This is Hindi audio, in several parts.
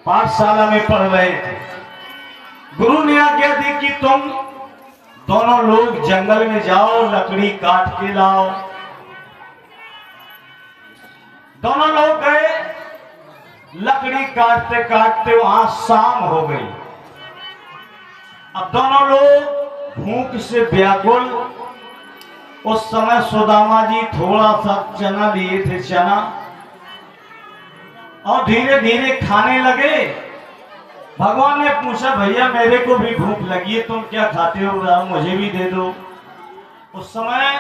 पाठशाला में पढ़ रहे थे। गुरु ने आज्ञा दी कि तुम दोनों लोग जंगल में जाओ, लकड़ी काट के लाओ। दोनों लोग गए, लकड़ी काटते काटते वहां शाम हो गई। अब दोनों लोग भूख से व्याकुल। उस समय सुदामा जी थोड़ा सा चना लिए थे, चना, और धीरे धीरे खाने लगे। भगवान ने पूछा, भैया मेरे को भी भूख लगी है, तुम क्या खाते हो, मुझे भी दे दो। उस समय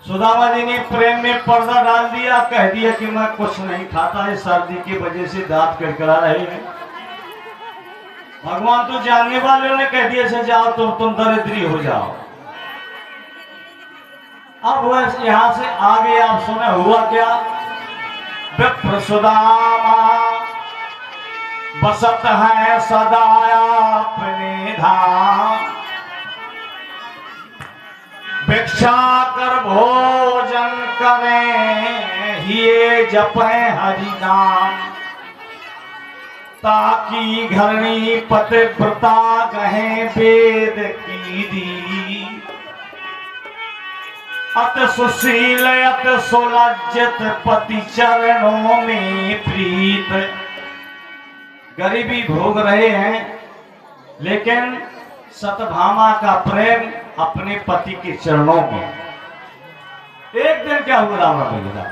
सुदामा जी ने प्रेम में पर्दा डाल दिया, कह दिया कि मैं कुछ नहीं खाता है, सर्दी की वजह से दांत कड़कड़ा रहे हैं। भगवान तो जानने वालों ने कह दिया, से जाओ तुम दरिद्री हो जाओ। अब वह यहां से आगे आप सुने हुआ क्या। विप्र सुदामा बसत है सदा अपने धाम, भिक्षा कर भोजन करें ये जपें हरि नाम, ताकि घरणी पतिव्रता कहें वेद की दी, अत सुशील अत सुलज्जित पति चरणों में प्रीत। गरीबी भोग रहे हैं, लेकिन सतभामा का प्रेम अपने पति के चरणों में। एक दिन क्या हुआ राम भैया,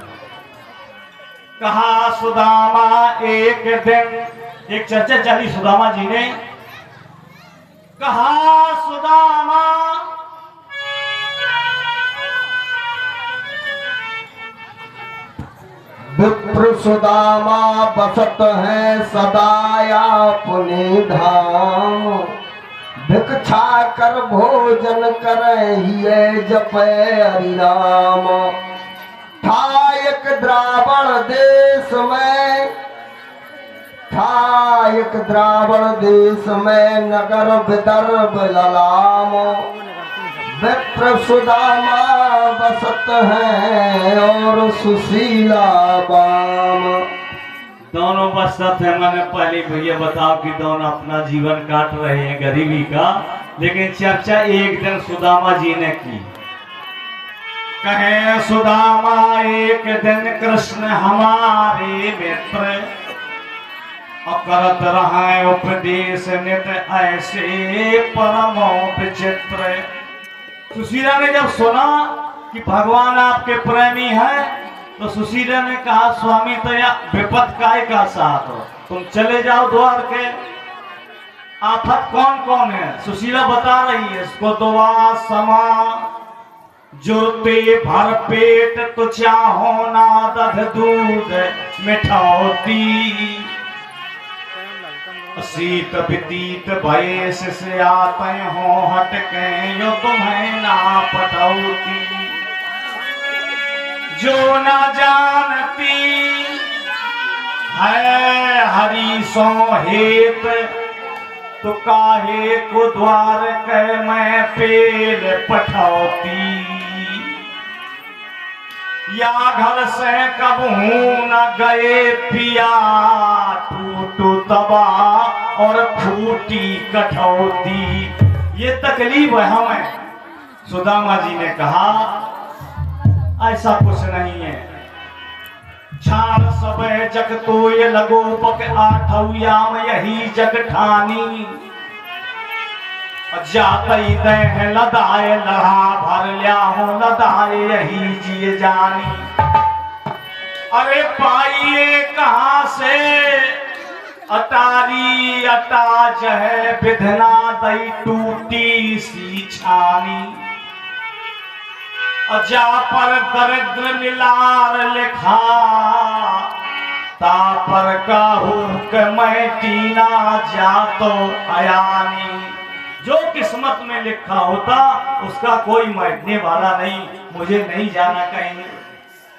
कहा सुदामा एक दिन, एक चर्चा चली सुदामा जी ने। कहा सुदामा विप्र सुदामा बसत है सदा अपने धाम, भिक्षा कर भोजन करे ये जपे हरि नाम। था एक द्रावण देश में, था एक द्रावण देश में नगर विदर्भ ललाम, विप्र सुदामा बसत है और सुशीला बाम। दोनों बसत है। मैंने पहले भैया बताओ कि दोनों अपना जीवन काट रहे हैं गरीबी का, लेकिन चर्चा एक दिन सुदामा जी ने की। कहे सुदामा एक दिन कृष्ण हमारे मित्र, और करत रहा उपदेश नित ऐसे परमो विचित्र। सुशीला ने जब सुना कि भगवान आपके प्रेमी हैं, तो सुशीला ने कहा, स्वामी तो या विपद काय का साथ हो, तुम चले जाओ द्वार के। आफत कौन कौन है सुशीला बता रही है इसको। दुआ समा जुरते भर पेट तो चाहो ना दध दूध मिठाओती, शीत वितीत भयस से आते हो हटके जो तुम्हें ना पटौती। जो ना जानती है हरि सो हेत, तो काहे को द्वार के मैं पेल पठौती। या घर से कबहू न गए पिया, टूटू तबा और फूटी कठौती। ये तकलीफ है हमें। सुदामा जी ने कहा ऐसा कुछ नहीं है। छाड़ सब जग तो ये लगो पक आठौयाम यही जग ठानी, जातई दे लदाए लड़ा भर लिया हो लदाए यही जिए जानी। अरे पाइए कहां से अटारी अटाज है, विधना दई टूटी सी छानी। जा पर दरिद्र निलार लिखा, ता पर काहू के मैं टीना जा तो अयानी। जो किस्मत में लिखा होता उसका कोई मिटने वाला नहीं, मुझे नहीं जाना कहीं।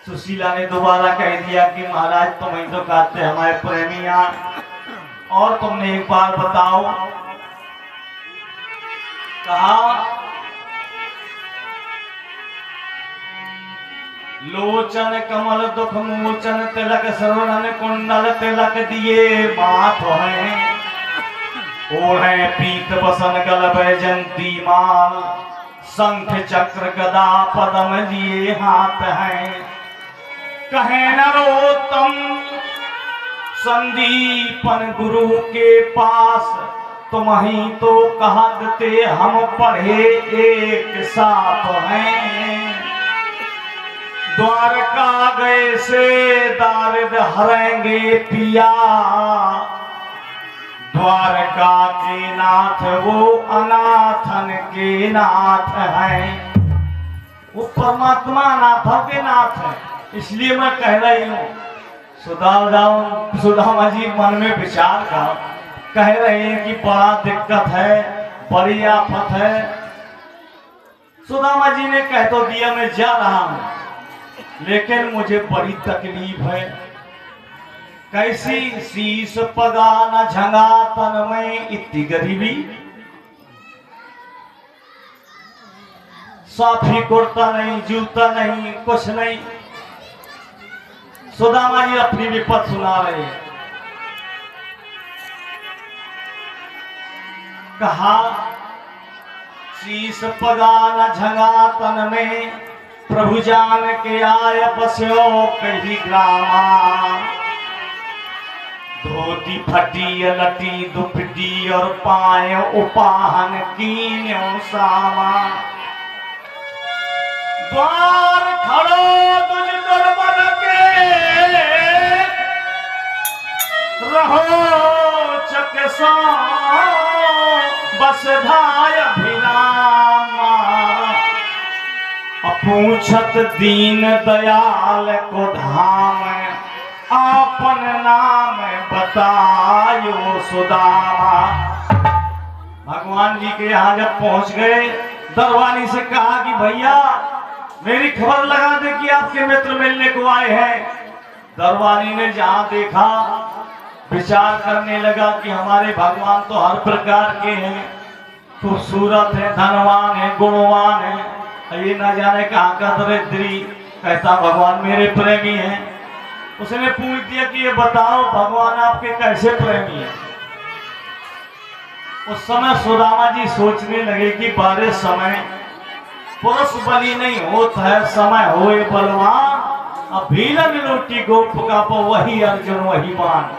सुशीला ने दोबारा कह दिया कि महाराज तुम ही तो कहते हमारे प्रेमिया, और तुमने एक बार बताओ। कहा लोचन कमल दुख मोचन तिलक श्रवण कुंडल तिलक दिए माथ हैं ओढ़े पीत बसन गल बैजंती माल शंख चक्र गदा पदम लिए हाथ हैं कहे नरोत्तम संदीपन गुरु के पास तुम ही तो कहते हम पढ़े एक साथ हैं द्वारका गए से दारिद हरेंगे पिया द्वारका के नाथ वो अनाथन के नाथ हैं वो परमात्मा अनाथों के नाथ है इसलिए मैं कह रही हूँ सुदामा जी मन में विचार का कह रहे हैं कि बड़ा दिक्कत है बड़ी आफत है सुदामा जी ने कह तो दिया मैं जा रहा हूं लेकिन मुझे बड़ी तकलीफ है कैसी शीश पगा न झंगा तन में इतनी गरीबी साफी कुर्ता नहीं जूता नहीं कुछ नहीं सुदामा जी अपनी विपत सुना रहे हैं कहा शीश पगा न झंगा तन में प्रभु जान के आय बस्यो कही ग्रामा धोती फटी लटी दुपटी और पाए उपाहन कीन्यो सामा द्वार खड़ो तुझ दुर्बल के रहो चकसा बस धाय अभिरामा पूछत दीन दयाल को धाम आपन नाम बतायो सुदामा भगवान जी के यहाँ जब पहुंच गए दरवानी से कहा कि भैया मेरी खबर लगा दे कि आपके मित्र मिलने को आए हैं दरवानी ने जहाँ देखा विचार करने लगा कि हमारे भगवान तो हर प्रकार के हैं खूबसूरत है धनवान है गुणवान है ये न जाने कहाँ का दरिद्री कहता भगवान मेरे प्रेमी हैं उसने पूछ दिया कि ये बताओ भगवान आपके कैसे प्रेमी हैं उस समय सुदामा जी सोचने लगे कि बारे समय पुरुष बलि नहीं होता है समय होए बलवान अब भीलन रोटी गोप का वही अर्जुन वही मान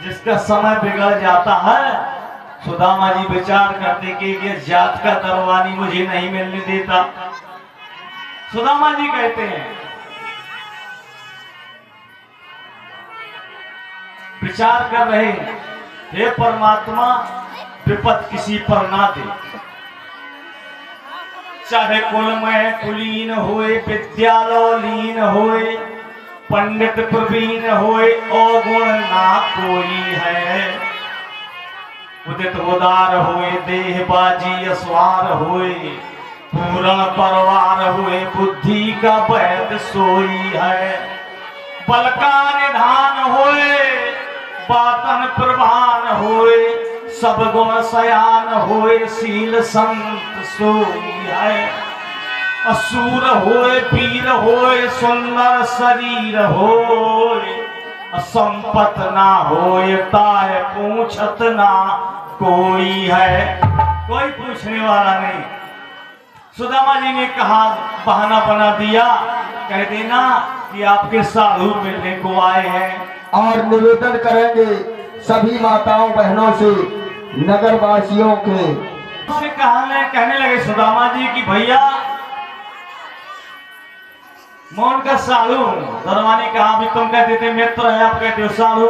जिसका समय बिगड़ जाता है सुदामा जी विचार करते कि ये जात का दरवानी मुझे नहीं मिलने देता सुदामा जी कहते हैं विचार कर रहे हैं हे परमात्मा विपत किसी पर ना दे चाहे कुल में कुलीन होए विद्यालय लीन होए पंडित प्रवीण होए अवगुण ना कोई है उदित उदार होए देह बाजी अस्वार होए पूर्ण परवार हुए बुद्धि का वैद सोई है बल का निधान होए बातन प्रभान होए सब गुण सयान होए शील संत सोई है असुर होए पीर होए सुंदर शरीर होए संपत ना होए ताय पूछत ना कोई है कोई पूछने वाला नहीं सुदामा जी ने कहा बहाना बना दिया कह देना कि आपके साधु मिलने को आए हैं और निवेदन करेंगे सभी माताओं बहनों से नगर वासियों के उसने कहने लगे सुदामा जी कि भैया मैं उनका साधु हूँ दरवानी कहा भी तुम कहते थे मित्र है आप कहते हो साधु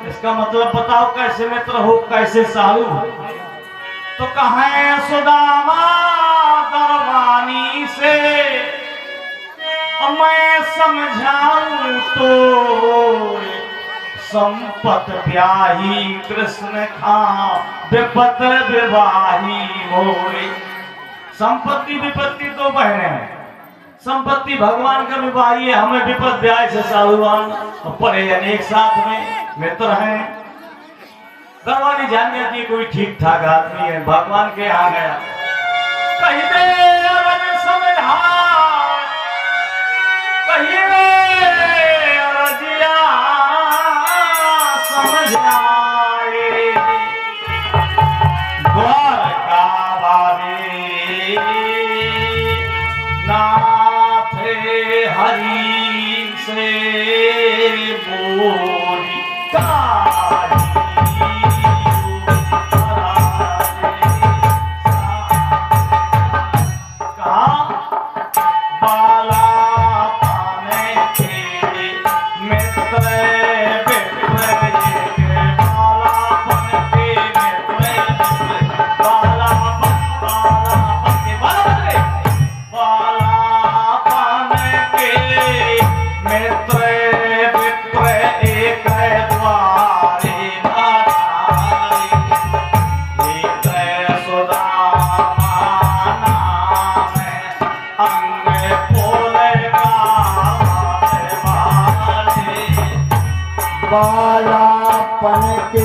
इसका मतलब बताओ कैसे मित्र हो कैसे साधु हो तो कहें सुदामा दरवानी से मैं समझाऊं तो संपत ब्याही कृष्ण खा विपत विवाही होए संपत्ति विपत्ति तो बहने हैं संपत्ति भगवान का विवाही है हमें विपत ब्याह से साधुवान पड़े अनेक साथ में मित्र हैं दरवानी जान गया कि कोई ठीक ठाक आदमी है भगवान के आ गया कही दे समझा कहिए बुझाए द्वारका वाले नाथ हरि से बोली बालापन के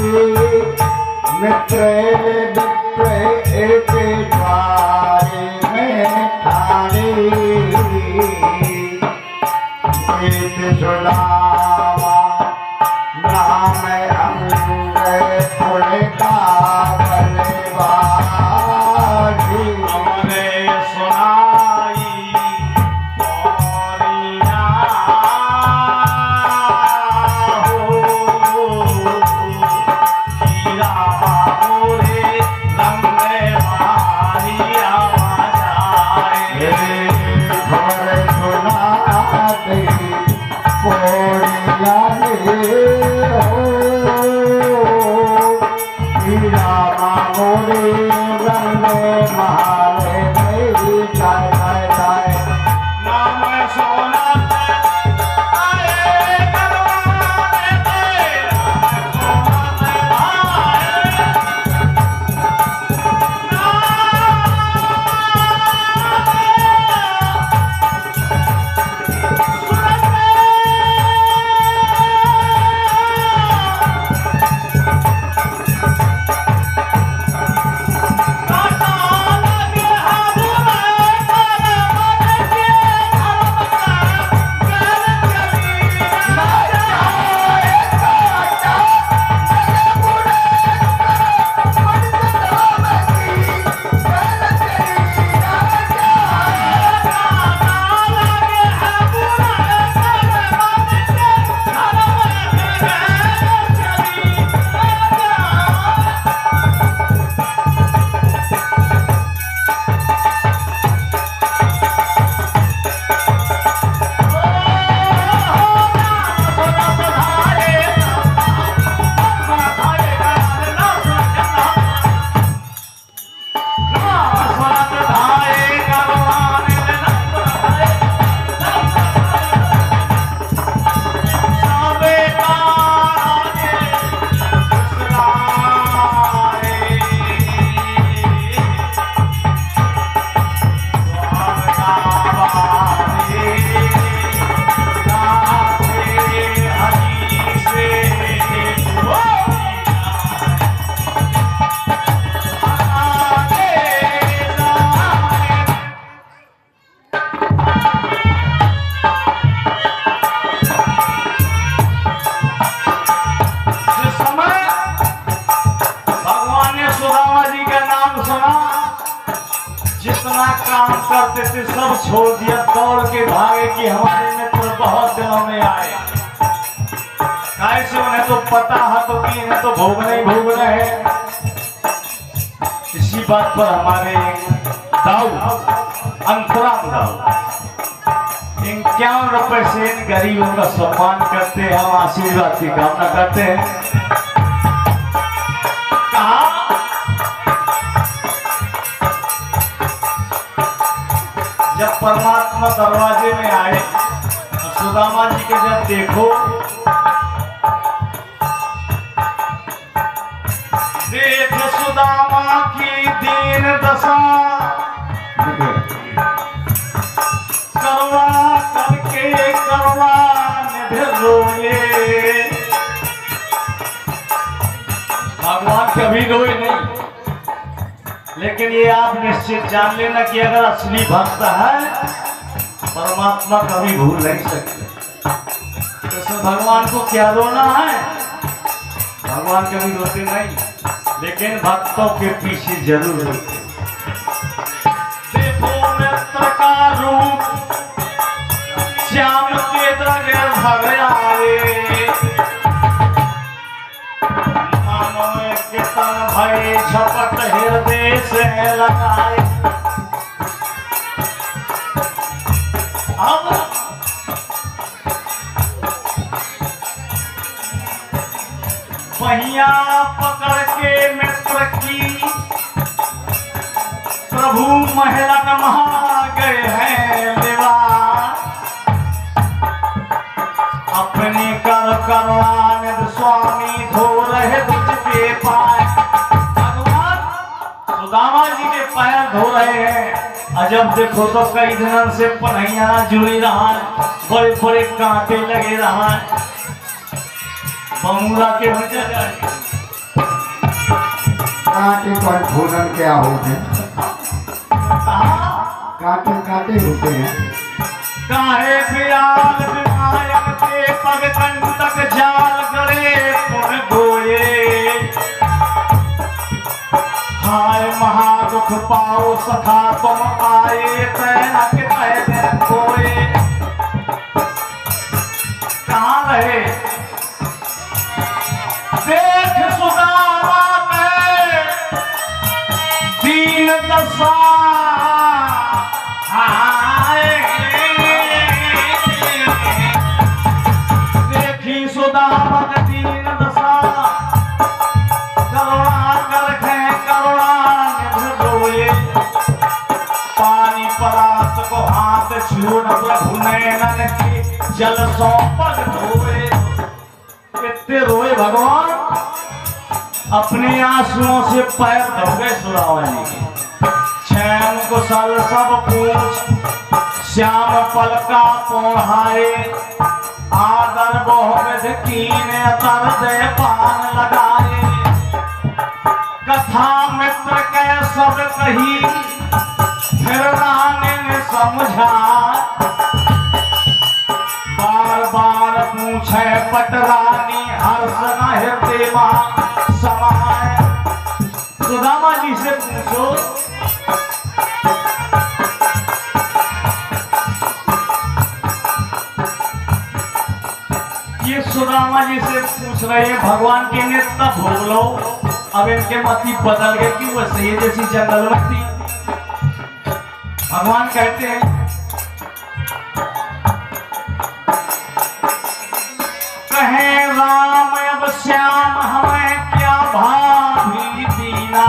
मित्र विप्र एक द्वारे में ठाने एक सुनावा नाम अंग पुलका बलवाजी हमने सुनाई जितना काम करते थे सब छोड़ दिया, दौड़ के भागे कि हमारे मित्र बहुत दिनों में आए। कैसे उन्हें तो पता है तो कि इन्हें तो भोगना ही भोगना है। इसी बात पर हमारे दाऊ अंतराम दाऊ 51 रुपए से इन गरीबों का सम्मान करते हैं, हम आशीर्वाद की कामना करते हैं। कहा जब परमात्मा दरवाजे में आए तो सुदामा जी के जब देखो, देख सुदामा की दीन दशा, करवा करके करवा निधि रोए। भगवान कभी रोए नहीं, लेकिन ये आप निश्चित जान लेना कि अगर असली भक्त है परमात्मा कभी भूल नहीं सकते। तो भगवान को क्या रोना है? भगवान कभी रोते नहीं, लेकिन भक्तों के पीछे जरूर रोते। देखो मित्र का रूप श्याम के दगे भग आए, मानो के तन भय झपट हृदय से लगाए। अब पहिया पकड़ के मित्र की प्रभु महलन महा गए हैं लेवा, अपने कर करवानिध स्वामी धो रहे तुझके पाए। भगवान सुदामा जी के पैर धो रहे हैं। अजब देखो तो कई दिनों से पन्हैया जुड़ी रहा है, बड़े बड़े कांटे लगे रहा है, बमुरा के वजह कांटे पर भोजन क्या होते हैं? कांटे कांटे होते हैं। काहे बियाल विनायक के पग कंटक जाल गड़े पुन गोये, हाय महादुख पाओ सखा तुम आए तैनक तैन कोए। कहाँ रहे? देख सुदामा में दीन दशा, देखी सुदामा में दीन दशा, करुणा करखे करुणा निध रोए। पानी परात को हाथ छून प्रभु नैनन की जल सौ पग धोए। कितने रोए भगवान, अपने आंसुओं से पैर धो गए सुदामा जी। छैन कुशल सब पूछ श्याम पल का पोढ़ाए, आदर बहुविध कीने अतर दे पान लगाए। कथा मित्र के सब कही फिर रानी ने समझा, बार बार पूछे पटरानी हर्ष न हृदय समाए। सुदामा जी से पूछो, ये सुदामा जी से पूछ रहे हैं भगवान के नेता भोग लो। अब इनके मती बदल गए कि वो सही जैसी जंगल में थी। भगवान कहते हैं कहे राम अब श्याम हमें क्या भाभी दीना,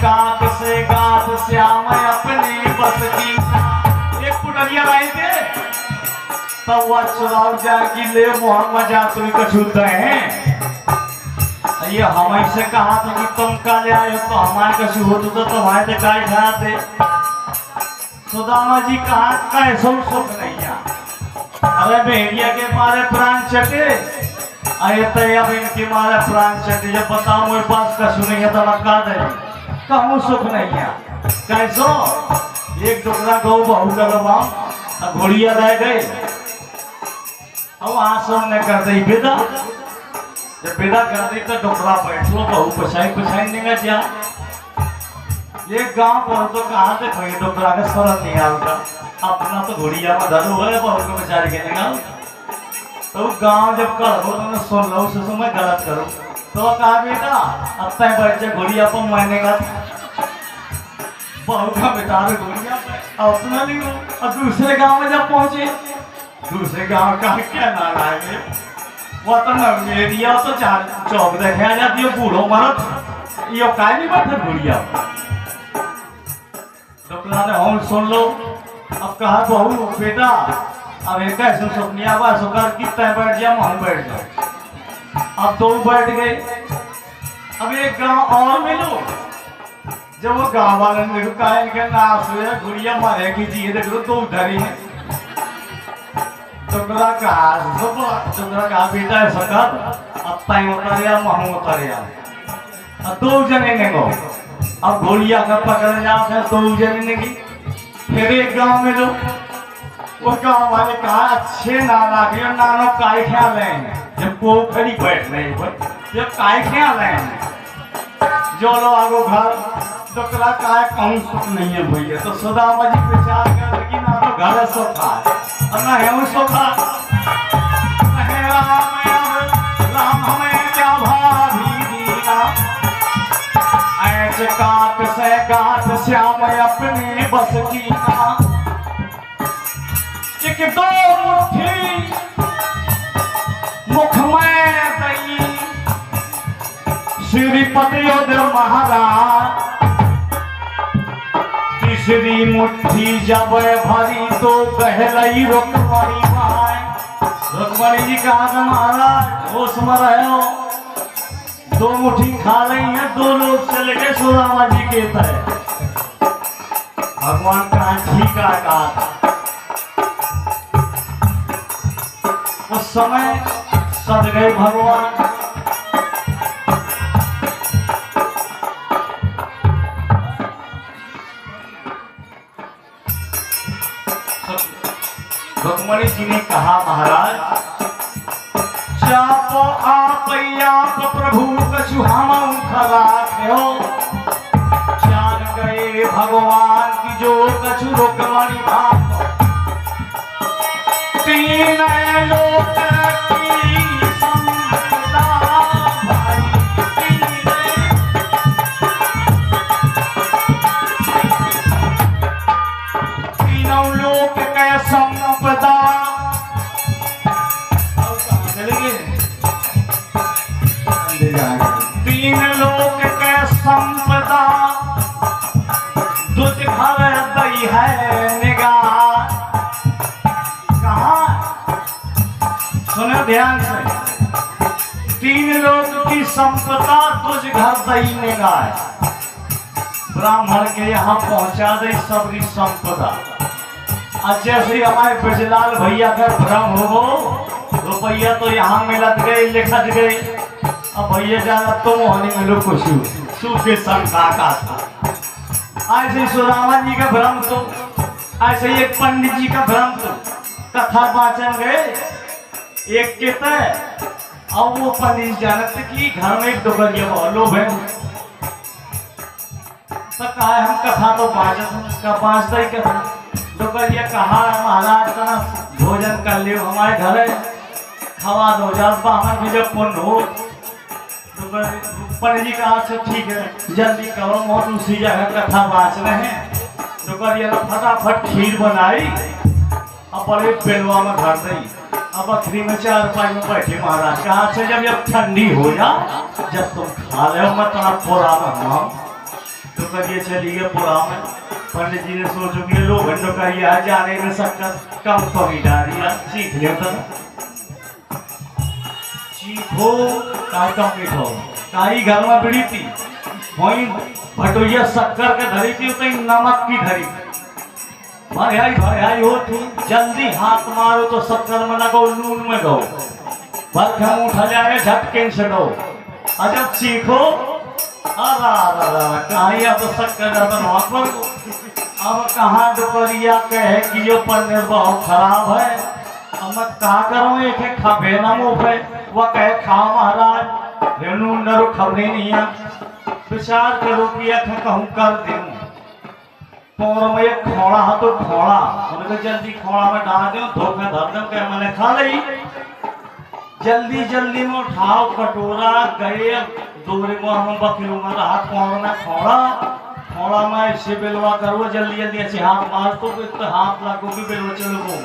काक से गात श्याम अपने बस की। एक पुटरिया रहे थे तब वह चुनाव जागी ले मोहम्मद जा तुम कछूते हैं। ये हमें से कहा था कि तुम का ले आए तो हमारे कछु हो तो तुम्हारे तो काय खाते। सुदामा जी कहा कैसो सुख नहीं है, अरे भेड़िया के मारे प्राण चटे, अरे तय अब इनके मारे प्राण चटे। जब बताओ मेरे पास कछु नहीं है तो लगा दे, कहूँ सुख नहीं है। कैसो एक टुकड़ा गौ बहू का गवा घोड़िया रह गए। अब आश्रम ने कर दी विदा, जब विदा कर दी तो टुकड़ा बैठ लो बहू पछाई पछाई नहीं जा। एक गांव पर तो कहाँ से कोई टुकड़ा का सरल नहीं आता, अपना तो घोड़िया में धरो है बहू को बेचारे के निकाल। तो गांव जब कर हो तो सुन लो उसे मैं गलत करूँ तो कहा बेटा अब तय बैठ जाए घोड़िया पर महीने का बहू का बेटा घोड़िया पर अपना नहीं हो। और दूसरे गांव में जब पहुंचे, दूसरे गांव का क्या नारा है वो तो नवेदिया तो चार चौक देखे आ जाती है बूढ़ो मरद यो काय नहीं बैठे घोड़िया। डॉक्टर ने हम सुन लो। अब कहा बहू बेटा अब एक ऐसे सपनिया बा सुकर की तय बैठ जा हम बैठ जाओ। अब दो बैठ गए। अब एक गांव और मिलो, जब वो गांव वाले ने कहा इनके नाश हुए गुड़िया मारे की जी देखो दो धरी है। टुकड़ा कहा बेटा ऐसा कर अब तय उतरिया महू उतरिया। अब दो जने ने गो अब घोड़िया का पकड़ जाओ दो जने ने की। फिर एक गांव में लो वो गाँव वाले कहा अच्छे ना लागे नानो काय ख्याल है जब को खड़ी बैठ रहे जब काय ख्याल है जो लो आगो घर डोकरा काय कहूँ सुख नहीं है भैया तो सुदामा जी विचार कर कि ना तो घर सोखा और ना है सोखा राम हमें क्या भाभी दीना ऐसे काट से गाट श्याम अपने बस की ना एक दो मुट्ठी मुख में दई श्रीपति महाराज तीसरी मुट्ठी जब भरी तो कहलई रुक्मणी माई रुक्मणी जी कहा महाराज होश में रहो दो मुट्ठी खा रही है दो लोग चले गए सुदामा जी के तय भगवान का ठीक कहा उस समय सद गए भगवान रुक्मणी जी ने कहा महाराज चाप आप प्रभु कछु हम खराख्यो जान गए भगवान की जो कछु रुक्मणी भाग तीन लोक की संपदा भाई तीनों लोक के संपदा तीन लोक के संपदा तुझ घर दई है निगाह सुनो ध्यान से तीन लोग की संपदा तुझ घर दई निगाह ब्राह्मण के यहाँ पहुंचा दे सबरी संपदा आज जैसे हमारे ब्रजलाल भैया का भ्रम हो रुपया तो यहाँ मिलत गए लिखत गए अब भैया जाना तो मोहनी में लोग खुशी सुख के संख्या का था ऐसे सुदामा जी का भ्रम तो ऐसे एक पंडित जी का भ्रम तो कथा वाचन गए एक के तय और वो पंडित जानत कि घर में एक डोगरिया बहुत लोग है तो कहा हम कथा तो बाँचता ही कथा डोगरिया कहा महाराज का भोजन कर लियो हमारे घर है खवा दो जब बाहर भी जब पुण्य हो पंडित जी कहा अच्छा ठीक है जल्दी करो बहुत उसी जगह कथा बाँच रहे हैं डोगरिया ने फटाफट खीर बनाई अब बड़े बेलवा में धर दी अब अखरी में चार पाई में बैठे महाराज कहा से जब ठंडी हो जा जब तुम खा ले मैं तना पुरा में हम तो करिए चलिए पुरा में पंडित जी ने सोचो कि लोग घंटों का यह जाने में शक्कर कम तो नहीं डाली सीख लियो तो सीखो काय कम मीठो काई घर में बिड़ी थी वही भटोइया शक्कर के धरी थी उतनी नमक की धरी भरियाई होती जल्दी हाथ मारो तो शक्कर में लगो नून में दो बर्फ हम उठा जाए झटके से दो अजब सीखो कहा तो शक्कर अब कहाँ दुपहरिया कहे कि जो पनीर बहुत खराब है अब मैं कहा करूँ एक खबे ना मुँह पे वह कहे खाओ महाराज नून नरो खबरे नहीं है विचार करो कि कहूँ कर दूँ पौर में एक खोड़ा है तो खोड़ा उनको जल्दी खोड़ा में डाल दो धोखे धर दो कह मैंने खा ली जल्दी जल्दी में उठाओ कटोरा गए दूरी में हम बकरी में रहा पौर में खोड़ा खोड़ा में ऐसे बेलवा करो जल्दी जल्दी ऐसे हाथ मार तो हाथ लागो भी बेलवा चलो वो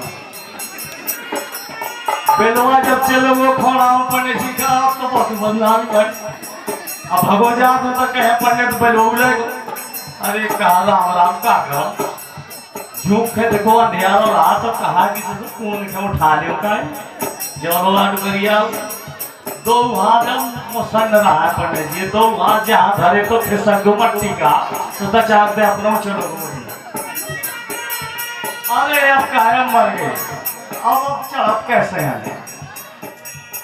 बेलवा जब चलो वो खोड़ा पढ़ने सीखा तो बहुत बदनाम कर अब भगो जा तो कहे पढ़ने तो बेलो अरे कहा राम राम का करो झूठ के देखो अंधेरा रहा तो कहा कि कौन के उठा लियो का जब लाड करिया दो हाथ मुसन्न रहा है पंडित जी दो हाथ जहाँ धरे तो खिसक दो मट्टी का तो तचाक दे अपना चलो अरे अब कायम मर गए अब चढ़त कैसे हैं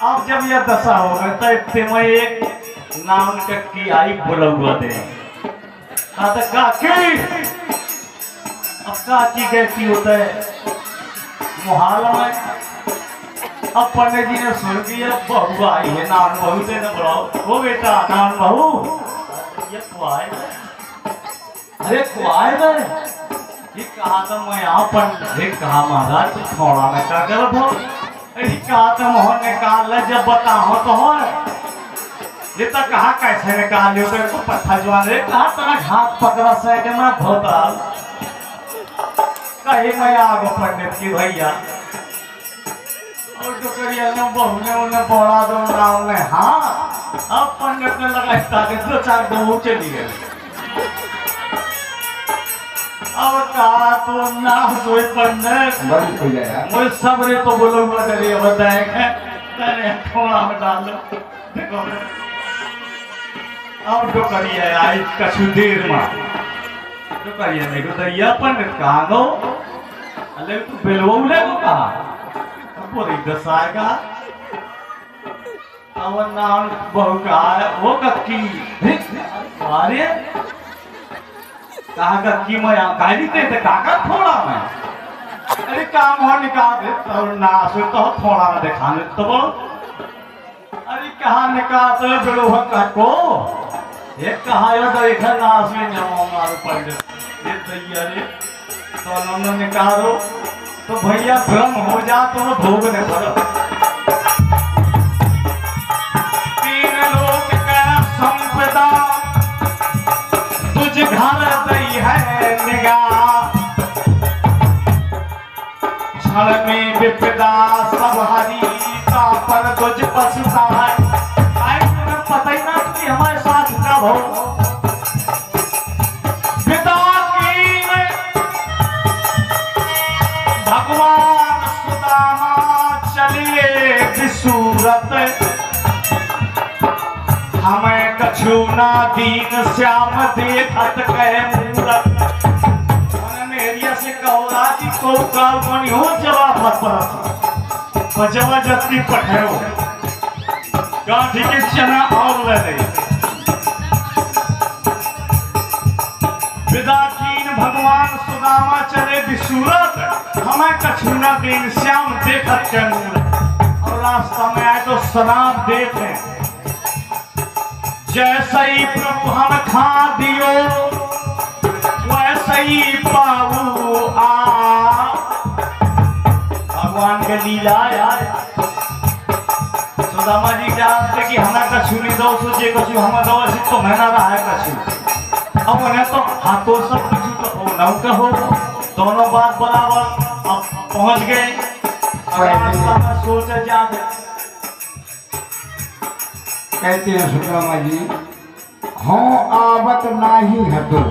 अब जब यह दशा हो गई तो इतने में एक नाम की आई बोला हुआ दे काकी अब काकी कैसी होता है मुहाल में अब पंडित जी ने सुन किया बहू आई है नान बहू से न बुलाओ वो बेटा नान बहू ये कुआए अरे कुआए में ये कहा तो मैं यहाँ पंडित कहा महाराज तू थोड़ा में क्या कर भो अरे कहा तो मोहन निकाल ले जब बताओ तो हो ये तो कहा कैसे निकाल लियो तेरे को पत्थर जवान रे कहा तेरा हाथ पकड़ा से के मैं भोता कहीं मैं आगो पंडित की भैया और तो करिया ने बहू ने उन्हें बोला दो ना उन्हें हाँ अब पंडित ने लगा ताकि दो चार बहू चली गए अब कहा तो ना सोई पंडित बंद हो गया मुझे सब रे तो बोलो बताइए बताएंगे तेरे थोड़ा में डाल दो देखो अब तो करिए आई कछु देर में तो करिए नहीं तो दरिया पंडित कहाँ गो अरे तू बेलवौले को कहा अब वो दस आएगा अब नाम बहु कहा है वो कक्की अरे कहा कक्की मैं यहाँ काली ते काका थोड़ा मैं अरे काम हो निकाल दे तो ना सो तो थोड़ा में दिखाने तो बोल अरे कहा निकाल तो बेलो को ये कहा यो तो एक नाश में जाओ मारो पड़ ये दैया रे तो उन्होंने निकालो तो भैया भ्रम हो जा तो भोगने पड़ो तीन लोग का संपदा तुझ घर दई है निगाह क्षण में विपदा सब हरी का पर तुझ पछता है पता ही ना कि हमारे साथ कब हो पिता की भगवान सुदामा चलिए विसूरत हमें कछु ना दीन श्याम देखत कहे मूरत मेरिया से कहोला कि को काल बनी हो जवाब पर जबरदस्ती पठाओ गांधी के चना और ले ले विदाकीन भगवान सुदामा चले विसूरत हमें कछुना दिन श्याम देखत के मूरत और रास्ता में आए तो सलाम देते जैसे ही प्रभु हम खा दियो वैसे ही पाऊ आ भगवान के लीला यार सुदामा जी जानते कि हमें कछु नहीं दो सोचे कछु हमें दो ऐसे तो महना रहा है कछु अब उन्हें तो हाथों सब कछु तो हो न कहो दोनों बात बराबर अब पहुंच गए रास्ता में सोचे जाते कहते हैं सुदामा जी हाँ आवत नाही हतो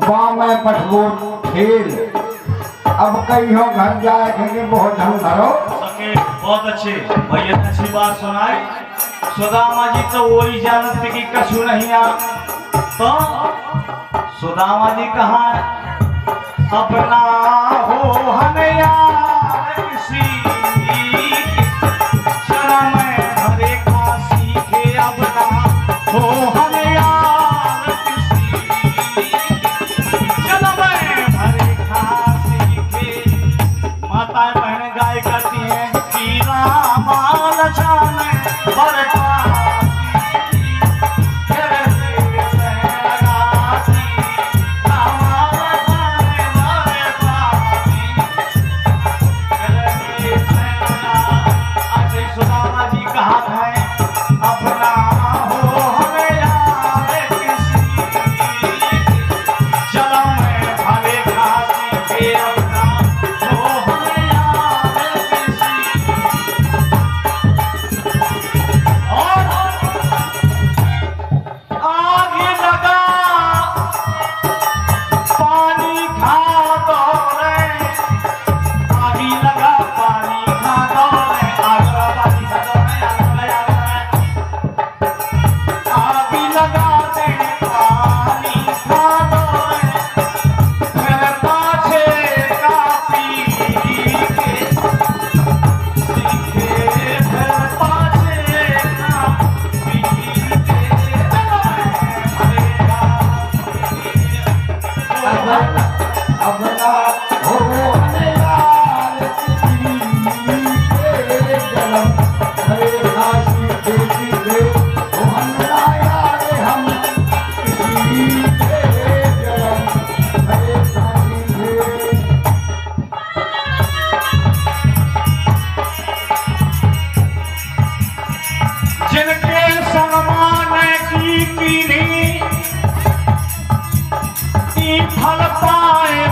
बा में पठबो खेल अब कहीं हो घर जाए कहेंगे बहुत ढंग धरो बहुत अच्छे भैया अच्छी बात सुनाए सुदामा जी तो वही जानते कि कछु नहीं आ तो सुदामा जी कहा अपना हो हनया किसी शर्म भरे का सीखे अपना हो हनया किसी शर्म भरे का सीखे माताएं बहनें गाय करती हैं माल जाने बरका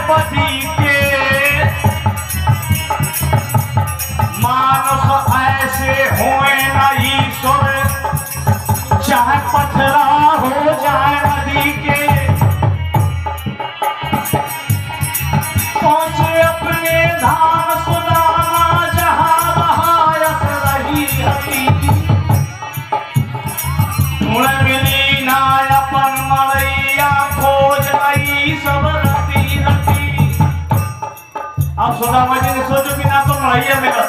बदी के मानस ऐसे होए न ईश्वर, चाहे पथरा हो जाए नदी के। पहुंचे अपने धाम सुदामा, जहां रहायस रही हती। ढूंढ मिली ना अपन मरैया, खोज रही सब रती रती। अब सुदामा जी ने सोचो कि ना तो मरैया मिला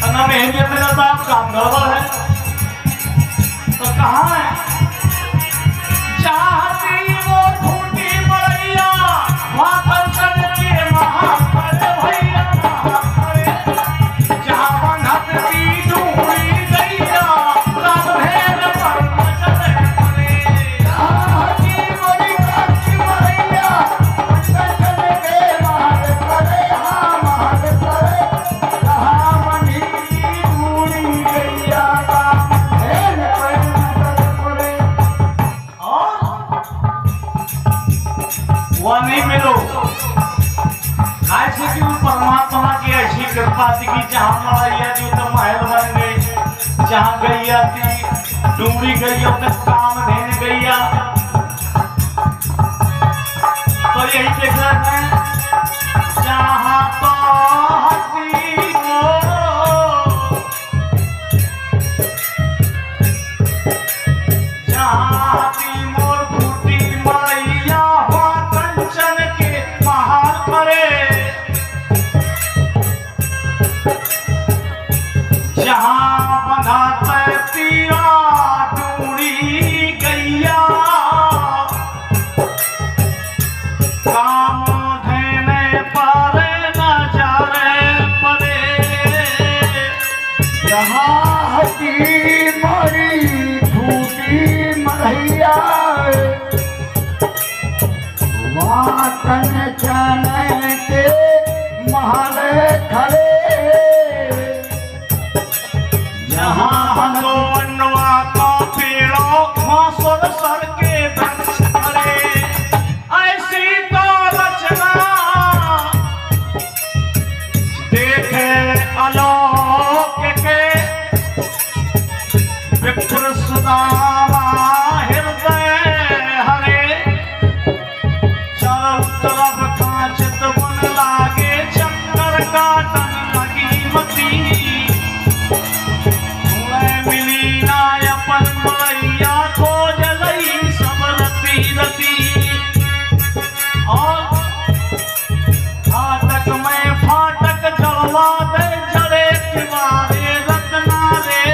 ना मेहंदी मिला, तो आप काम गड़बड़ है। तो कहाँ है? चाहती वो ढूंढी मरैया, माथन चढ़ के महापद भैया महापद। जहाँ बनत की ढूंढी गैया, तब भेद पर मचल पड़े। चाहती मोरी काकी मरैया, माथन चढ़ के महापद करे, हाँ महापद करे। जहाँ बनी ढूंढी गैया, तब भेद पर मचल पड़े। वह नहीं मिलो। ऐसे कि परमात्मा की ऐसी कृपा थी कि जहाँ मरैया थी तो महल बन गई, जहाँ गैया थी डूंगी गैया तो काम देने गैया। तो यही देख रहे हैं, जहाँ तो हंसी हो, जहाँ हंसी मोर फूटी मरैया, हुआ कंचन के महाल परे। जहाँ बंधा तीरा डूरी गैया, काम देने पर नजारे परे। जहाँ हती मोरी फूटी मरैया, वहाँ कंचन के महल खड़े। जहाँ हनुआ का पेड़ों, वहाँ सुर सर के वृक्ष खड़े। ऐसी तो रचना देखे आलोक के, विप्र सुदामा हृदय हरे। चारों तरफ कांचित वन लागे, चक्कर काटन लगी मती। मिली ना अपन मरैया, खोज लई सब रती रती। और फाटक में फाटक जलवा दे, जड़े किनारे रत्ना रे।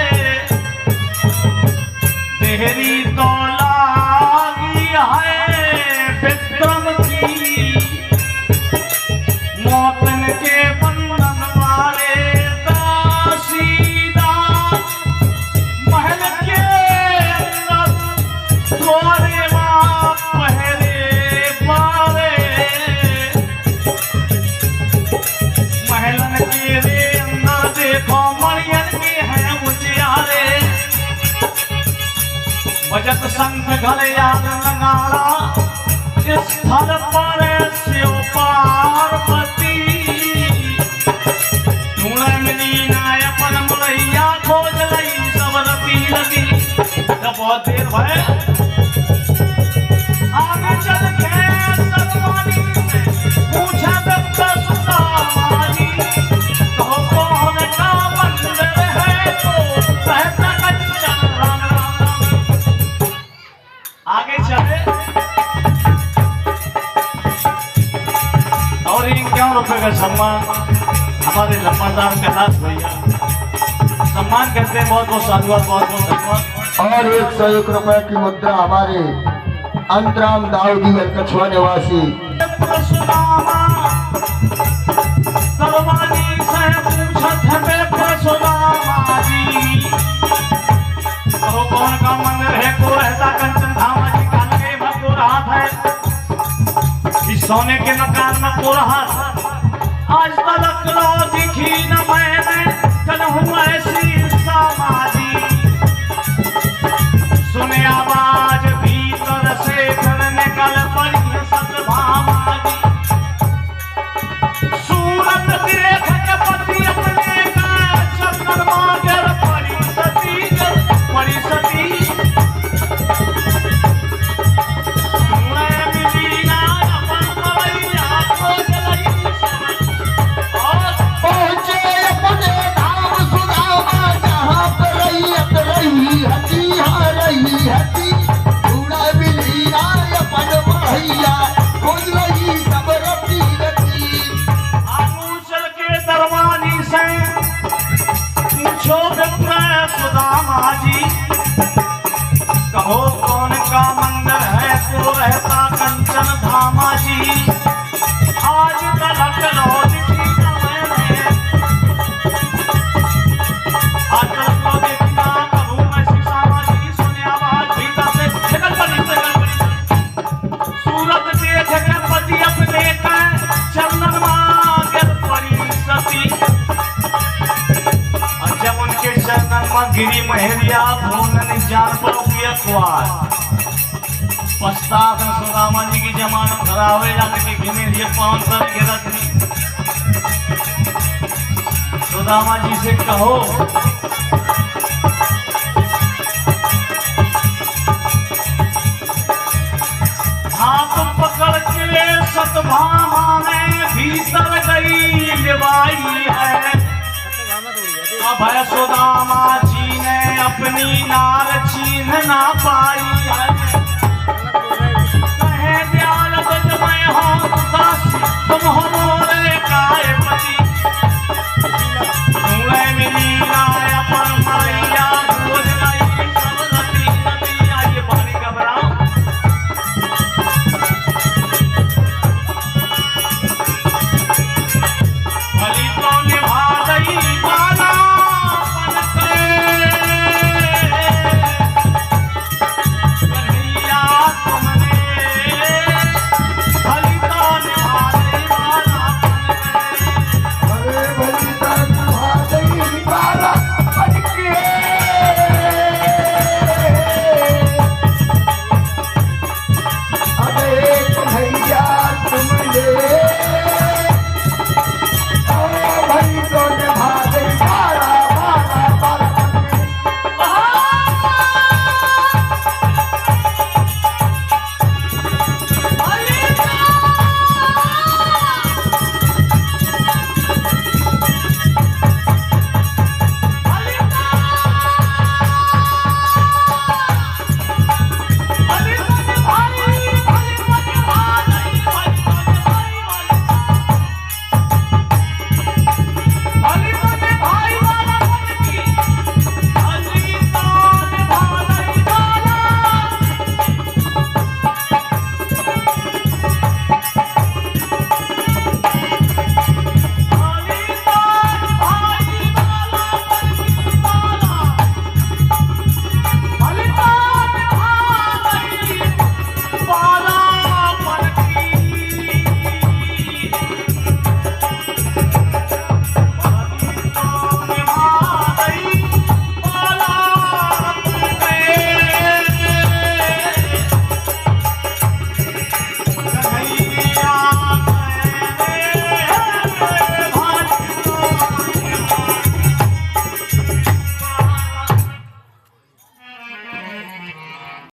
देहरी तो लागी है विक्रम की, मौतन के बंधन वाले दासीदास। महल के अंदर द्वारे माँ पहरे बारे, महलन के रे अंदर देखो मरियन के हैं उजियारे। बजत संग घरे याद नगाड़ा, स्थल पर शिव पार्वती। ढूंढे मिली ना अपन मरैया, खोज लई सब रती रती। जब बहुत देर भय आगे चल के दरबारी से पूछा दत्ता सुदामा जी, कहो कौन का मंदिर है तो कहता कंचन राम राम राम। आगे चले और ₹51 का सम्मान हमारे लंबादार कैलाश भैया सम्मान करते हैं। बहुत बहुत साधुवाद, बहुत बहुत धन्यवाद। और 101 रुपए की मुद्रा हमारे अंतराम दाऊदी कछुआ निवासी परशुरामा दरबारी से पूछत है परशुरामा जी, कहो कौन का मंदिर है को रहता कंचन धाम जी का लगे भगो रात है। इस सोने के मकान में को रहा आज तक लो दिखी न मैंने, कल हूँ ऐसी समाजी। सुने आवाज भीतर से फिर निकल पड़ी सतभामा जी। सुदामा जी कहो कौन का मंदिर है तो रहता कंचन धामा जी आज तलक लौट की मैंने आज तलक लौट देखा कबू मैं सुदामा जी सुने आवाज भीतर से निकल पड़ी सूरत देख कर पति अपने का चंदन मांगल पड़ी सती जब उनके चंदन में गिरी महरिया भूनन जान पर अखबार पश्चात सुदामा जी की जमानत धरावे जाने के घिमे लिए पांच कर के रखनी सुदामा जी से कहो हाथ पकड़ के सतभामा में भीतर गई लिवाई है अब है सुदामा जी ने अपनी नार छीन ना पाई है